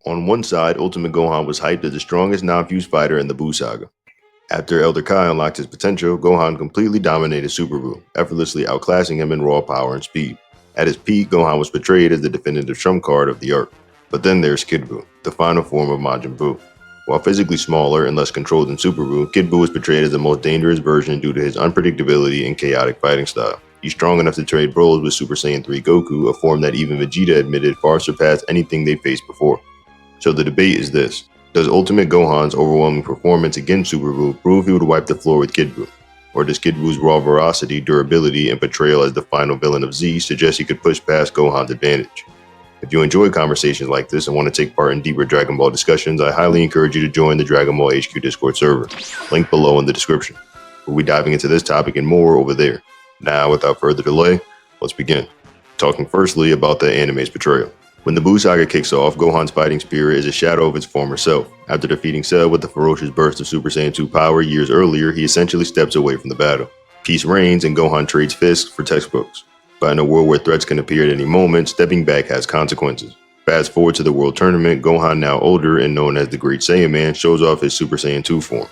On one side, Ultimate Gohan was hyped as the strongest non-fused fighter in the Buu saga. After Elder Kai unlocked his potential, Gohan completely dominated Super Buu, effortlessly outclassing him in raw power and speed. At his peak, Gohan was portrayed as the definitive trump card of the arc. But then there's Kid Buu, the final form of Majin Buu. While physically smaller and less controlled than Super Buu, Kid Buu was portrayed as the most dangerous version due to his unpredictability and chaotic fighting style. He's strong enough to trade blows with Super Saiyan 3 Goku, a form that even Vegeta admitted far surpassed anything they faced before. So the debate is this: does Ultimate Gohan's overwhelming performance against Super Buu prove he would wipe the floor with Kid Buu? Or does Kid Buu's raw ferocity, durability, and portrayal as the final villain of Z suggest he could push past Gohan's advantage? If you enjoy conversations like this and want to take part in deeper Dragon Ball discussions, I highly encourage you to join the Dragon Ball HQ Discord server, link below in the description. We'll be diving into this topic and more over there. Now, without further delay, let's begin. Talking firstly about the anime's portrayal. When the Buu saga kicks off, Gohan's fighting spirit is a shadow of its former self. After defeating Cell with the ferocious burst of Super Saiyan 2 power years earlier, he essentially steps away from the battle. Peace reigns and Gohan trades fists for textbooks. But in a world where threats can appear at any moment, stepping back has consequences. Fast forward to the World Tournament, Gohan, now older and known as the Great Saiyan Man, shows off his Super Saiyan 2 form.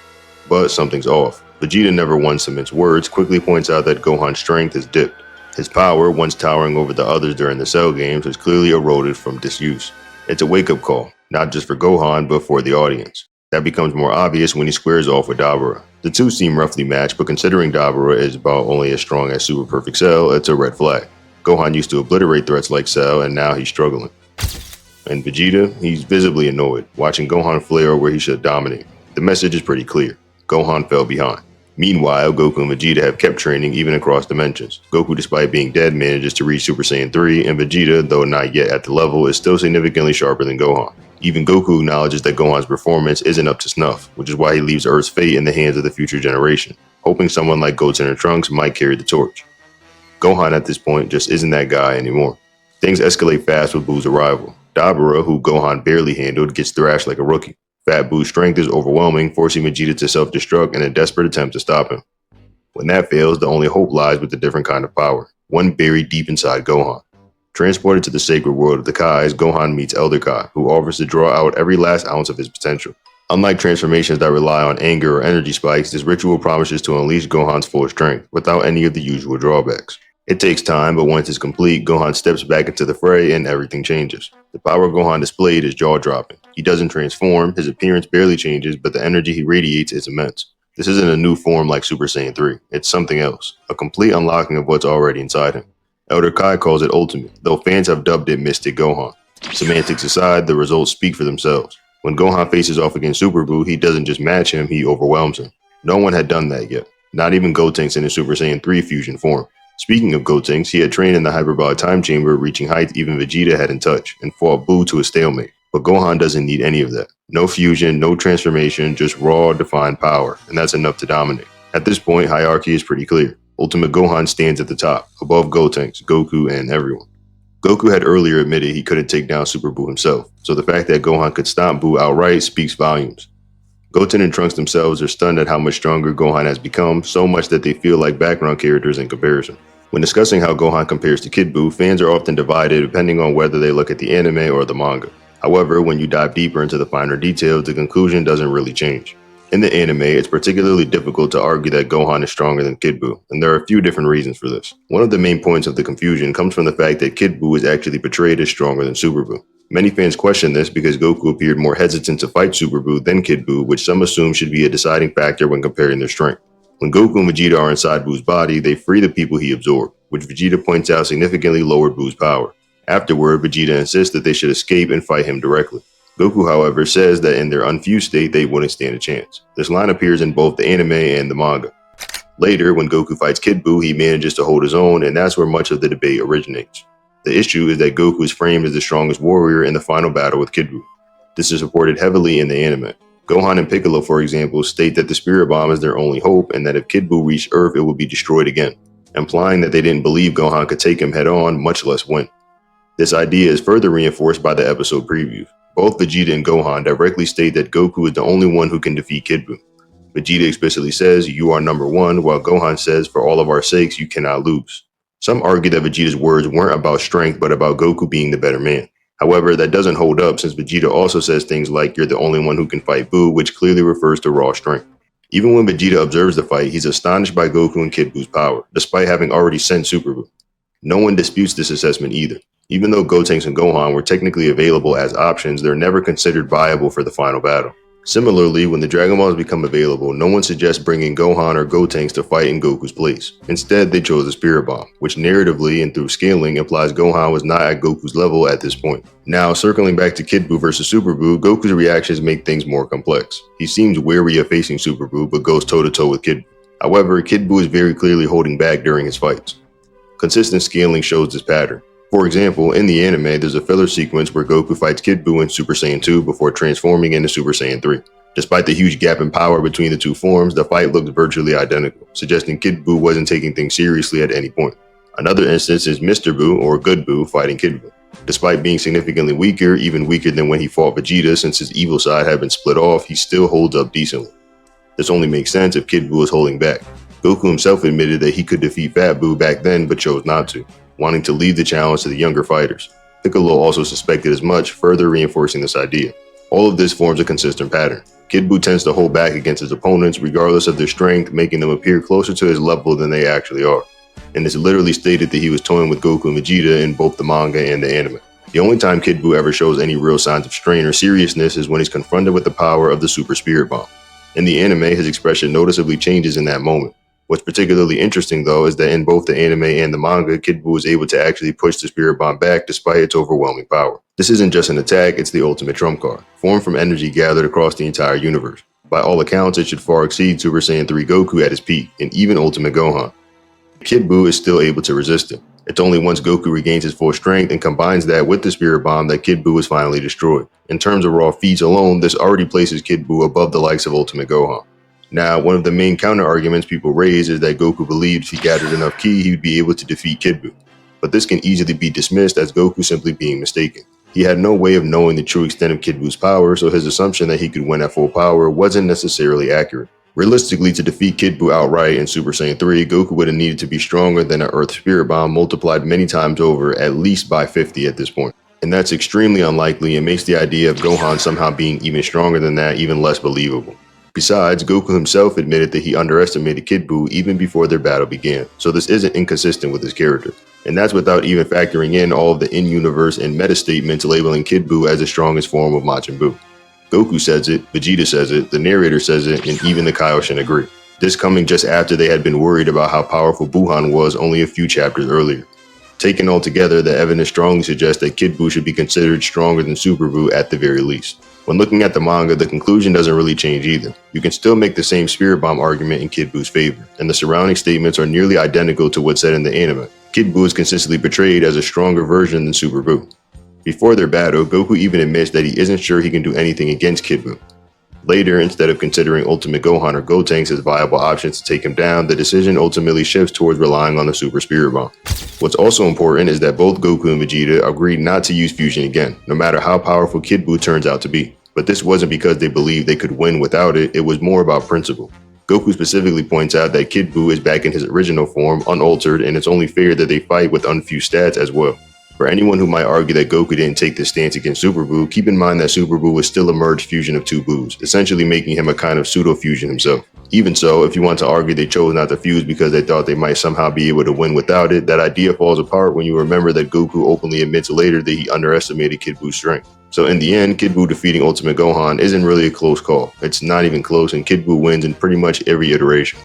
But something's off. Vegeta, never once to mince words, quickly points out that Gohan's strength has dipped. His power, once towering over the others during the Cell games, has clearly eroded from disuse. It's a wake-up call, not just for Gohan, but for the audience. That becomes more obvious when he squares off with Dabura. The two seem roughly matched, but considering Dabura is about only as strong as Super Perfect Cell, it's a red flag. Gohan used to obliterate threats like Cell, and now he's struggling. And Vegeta, he's visibly annoyed, watching Gohan flare where he should dominate. The message is pretty clear: Gohan fell behind. Meanwhile, Goku and Vegeta have kept training even across dimensions. Goku, despite being dead, manages to reach Super Saiyan 3, and Vegeta, though not yet at the level, is still significantly sharper than Gohan. Even Goku acknowledges that Gohan's performance isn't up to snuff, which is why he leaves Earth's fate in the hands of the future generation, hoping someone like Goten or Trunks might carry the torch. Gohan at this point just isn't that guy anymore. Things escalate fast with Buu's arrival. Dabura, who Gohan barely handled, gets thrashed like a rookie. Fat Buu's strength is overwhelming, forcing Vegeta to self-destruct in a desperate attempt to stop him. When that fails, the only hope lies with a different kind of power, one buried deep inside Gohan. Transported to the sacred world of the Kais, Gohan meets Elder Kai, who offers to draw out every last ounce of his potential. Unlike transformations that rely on anger or energy spikes, this ritual promises to unleash Gohan's full strength, without any of the usual drawbacks. It takes time, but once it's complete, Gohan steps back into the fray and everything changes. The power Gohan displayed is jaw-dropping. He doesn't transform, his appearance barely changes, but the energy he radiates is immense. This isn't a new form like Super Saiyan 3, it's something else, a complete unlocking of what's already inside him. Elder Kai calls it Ultimate, though fans have dubbed it Mystic Gohan. Semantics aside, the results speak for themselves. When Gohan faces off against Super Buu, he doesn't just match him, he overwhelms him. No one had done that yet, not even Gotenks in his Super Saiyan 3 fusion form. Speaking of Gotenks, he had trained in the hyperbolic time chamber, reaching heights even Vegeta hadn't touched, and fought Buu to a stalemate. But Gohan doesn't need any of that. No fusion, no transformation, just raw, defined power, and that's enough to dominate. At this point, hierarchy is pretty clear. Ultimate Gohan stands at the top, above Gotenks, Goku, and everyone. Goku had earlier admitted he couldn't take down Super Buu himself, so the fact that Gohan could stomp Buu outright speaks volumes. Goten and Trunks themselves are stunned at how much stronger Gohan has become, so much that they feel like background characters in comparison. When discussing how Gohan compares to Kid Buu, fans are often divided depending on whether they look at the anime or the manga. However, when you dive deeper into the finer details, the conclusion doesn't really change. In the anime, it's particularly difficult to argue that Gohan is stronger than Kid Buu, and there are a few different reasons for this. One of the main points of the confusion comes from the fact that Kid Buu is actually portrayed as stronger than Super Buu. Many fans question this because Goku appeared more hesitant to fight Super Buu than Kid Buu, which some assume should be a deciding factor when comparing their strength. When Goku and Vegeta are inside Buu's body, they free the people he absorbed, which Vegeta points out significantly lowered Buu's power. Afterward, Vegeta insists that they should escape and fight him directly. Goku, however, says that in their unfused state, they wouldn't stand a chance. This line appears in both the anime and the manga. Later, when Goku fights Kid Buu, he manages to hold his own, and that's where much of the debate originates. The issue is that Goku is framed as the strongest warrior in the final battle with Kid Buu. This is supported heavily in the anime. Gohan and Piccolo, for example, state that the Spirit Bomb is their only hope and that if Kid Buu reached Earth, it would be destroyed again, implying that they didn't believe Gohan could take him head-on, much less win. This idea is further reinforced by the episode preview. Both Vegeta and Gohan directly state that Goku is the only one who can defeat Kid Buu. Vegeta explicitly says, "You are number one," while Gohan says, "For all of our sakes, you cannot lose." Some argue that Vegeta's words weren't about strength, but about Goku being the better man. However, that doesn't hold up since Vegeta also says things like "you're the only one who can fight Buu," which clearly refers to raw strength. Even when Vegeta observes the fight, he's astonished by Goku and Kid Buu's power, despite having already sent Super Buu. No one disputes this assessment either. Even though Gotenks and Gohan were technically available as options, they're never considered viable for the final battle. Similarly, when the Dragon Balls become available, no one suggests bringing Gohan or Gotenks to fight in Goku's place. Instead, they chose the Spirit Bomb, which narratively and through scaling implies Gohan was not at Goku's level at this point. Now, circling back to Kid Buu versus Super Buu, Goku's reactions make things more complex. He seems wary of facing Super Buu, but goes toe-to-toe with Kid Buu. However, Kid Buu is very clearly holding back during his fights. Consistent scaling shows this pattern. For example, in the anime, there's a filler sequence where Goku fights Kid Buu in Super Saiyan 2 before transforming into Super Saiyan 3. Despite the huge gap in power between the two forms, the fight looked virtually identical, suggesting Kid Buu wasn't taking things seriously at any point. Another instance is Mr. Buu, or Good Buu, fighting Kid Buu. Despite being significantly weaker, even weaker than when he fought Vegeta since his evil side had been split off, he still holds up decently. This only makes sense if Kid Buu is holding back. Goku himself admitted that he could defeat Fat Buu back then but chose not to, wanting to leave the challenge to the younger fighters. Piccolo also suspected as much, further reinforcing this idea. All of this forms a consistent pattern. Kid Buu tends to hold back against his opponents regardless of their strength, making them appear closer to his level than they actually are. And it's literally stated that he was toying with Goku and Vegeta in both the manga and the anime. The only time Kid Buu ever shows any real signs of strain or seriousness is when he's confronted with the power of the Super Spirit Bomb. In the anime, his expression noticeably changes in that moment. What's particularly interesting, though, is that in both the anime and the manga, Kid Buu is able to actually push the Spirit Bomb back despite its overwhelming power. This isn't just an attack, it's the ultimate trump card, formed from energy gathered across the entire universe. By all accounts, it should far exceed Super Saiyan 3 Goku at his peak, and even Ultimate Gohan. Kid Buu is still able to resist him. It's only once Goku regains his full strength and combines that with the Spirit Bomb that Kid Buu is finally destroyed. In terms of raw feats alone, this already places Kid Buu above the likes of Ultimate Gohan. Now, one of the main counter-arguments people raise is that Goku believed if he gathered enough ki, he would be able to defeat Kid Buu. But this can easily be dismissed as Goku simply being mistaken. He had no way of knowing the true extent of Kid Buu's power, so his assumption that he could win at full power wasn't necessarily accurate. Realistically, to defeat Kid Buu outright in Super Saiyan 3, Goku would have needed to be stronger than an Earth Spirit Bomb multiplied many times over, at least by 50 at this point. And that's extremely unlikely and makes the idea of Gohan somehow being even stronger than that even less believable. Besides, Goku himself admitted that he underestimated Kid Buu even before their battle began, so this isn't inconsistent with his character. And that's without even factoring in all of the in-universe and meta statements labeling Kid Buu as the strongest form of Majin Buu. Goku says it, Vegeta says it, the narrator says it, and even the Kaioshin agree. This coming just after they had been worried about how powerful Buhan was only a few chapters earlier. Taken all together, the evidence strongly suggests that Kid Buu should be considered stronger than Super Buu at the very least. When looking at the manga, the conclusion doesn't really change either. You can still make the same Spirit Bomb argument in Kid Buu's favor, and the surrounding statements are nearly identical to what's said in the anime. Kid Buu is consistently portrayed as a stronger version than Super Buu. Before their battle, Goku even admits that he isn't sure he can do anything against Kid Buu. Later, instead of considering Ultimate Gohan or Gotenks as viable options to take him down, the decision ultimately shifts towards relying on the Super Spirit Bomb. What's also important is that both Goku and Vegeta agreed not to use fusion again, no matter how powerful Kid Buu turns out to be. But this wasn't because they believed they could win without it, it was more about principle. Goku specifically points out that Kid Buu is back in his original form, unaltered, and it's only fair that they fight with unfused stats as well. For anyone who might argue that Goku didn't take this stance against Super Buu, keep in mind that Super Buu was still a merged fusion of two Buus, essentially making him a kind of pseudo-fusion himself. Even so, if you want to argue they chose not to fuse because they thought they might somehow be able to win without it, that idea falls apart when you remember that Goku openly admits later that he underestimated Kid Buu's strength. So in the end, Kid Buu defeating Ultimate Gohan isn't really a close call. It's not even close, and Kid Buu wins in pretty much every iteration.